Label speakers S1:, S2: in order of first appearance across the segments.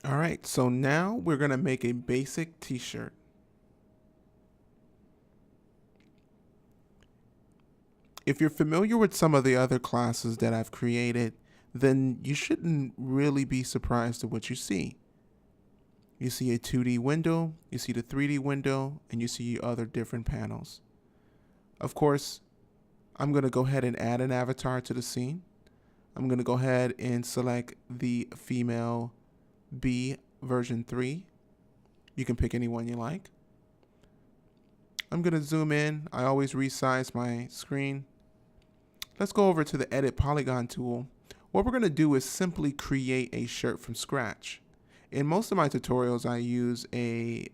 S1: All right, so now we're gonna make a basic t-shirt. If you're familiar with some of the other classes that I've created, then you shouldn't really be surprised at what you see. You see a 2D window, you see the 3D window, and you see other different panels. Of course, I'm gonna go ahead and add an avatar to the scene. I'm gonna go ahead and select the female B version 3. You can pick any one you like. I'm gonna zoom in. I always resize my screen. Let's go over to the Edit Polygon tool. What we're gonna do is simply create a shirt from scratch. In most of my tutorials, I use a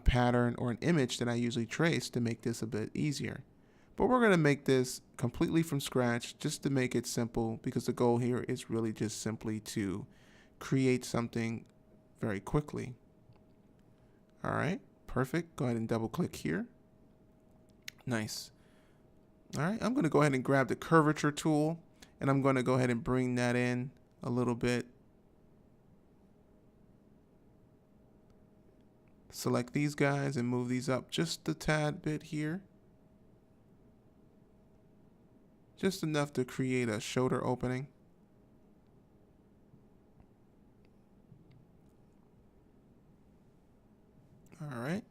S1: pattern or an image that I usually trace to make this a bit easier. But we're gonna make this completely from scratch just to make it simple, because the goal here is really just simply to create something very quickly. All right, perfect. Go ahead and double click here. Nice. All right, I'm gonna go ahead and grab the Curvature Tool, and I'm gonna go ahead and bring that in a little bit. Select these guys and move these up just a tad bit here. Just enough to create a shoulder opening. All right.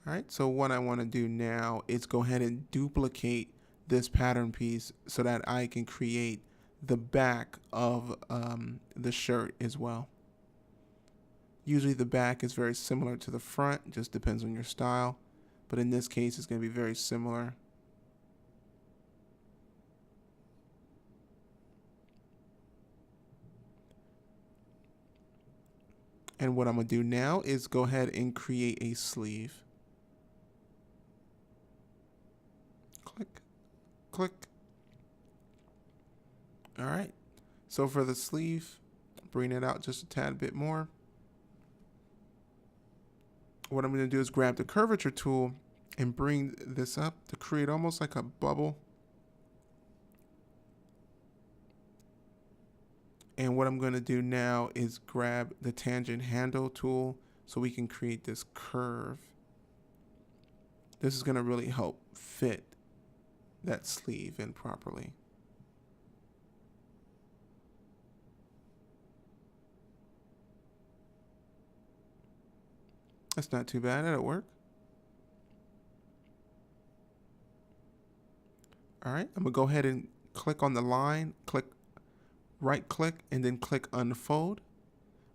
S1: All right, so what I want to do now is go ahead and duplicate this pattern piece so that I can create the back of the shirt as well. Usually the back is very similar to the front, just depends on your style, but in this case it's going to be very similar. And what I'm going to do now is go ahead and create a sleeve. Click, click. All right, so for the sleeve, bring it out just a tad bit more. What I'm going to do is grab the Curvature Tool and bring this up to create almost like a bubble. And what I'm going to do now is grab the Tangent Handle tool so we can create this curve. This is going to really help fit that sleeve in properly. That's not too bad. That'll work. All right, I'm going to go ahead and click on the line, right click, and then click Unfold.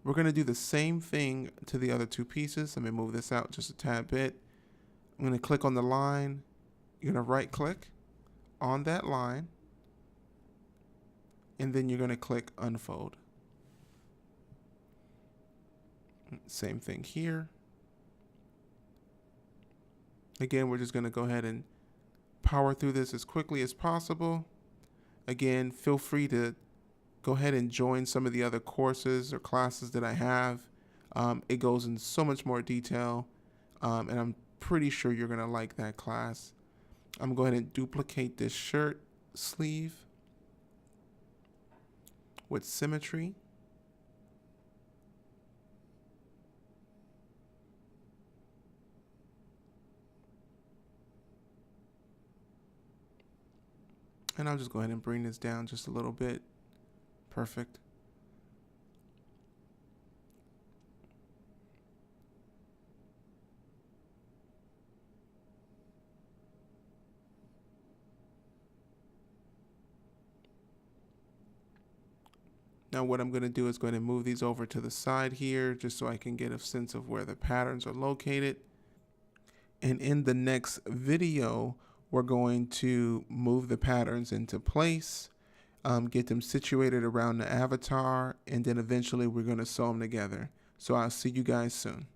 S1: We're going to do the same thing to the other two pieces. Let me move this out just a tad bit. I'm going to click on the line. You're going to right click on that line, and then you're going to click Unfold. Same thing here. Again, we're just going to go ahead and power through this as quickly as possible. Again, feel free to go ahead and join some of the other courses or classes that I have. It goes in so much more detail, and I'm pretty sure you're going to like that class. I'm going to duplicate this shirt sleeve with symmetry. And I'll just go ahead and bring this down just a little bit. Perfect. Now what I'm going to do is going to move these over to the side here just so I can get a sense of where the patterns are located. And in the next video, we're going to move the patterns into place, get them situated around the avatar, and then eventually we're going to sew them together. So I'll see you guys soon.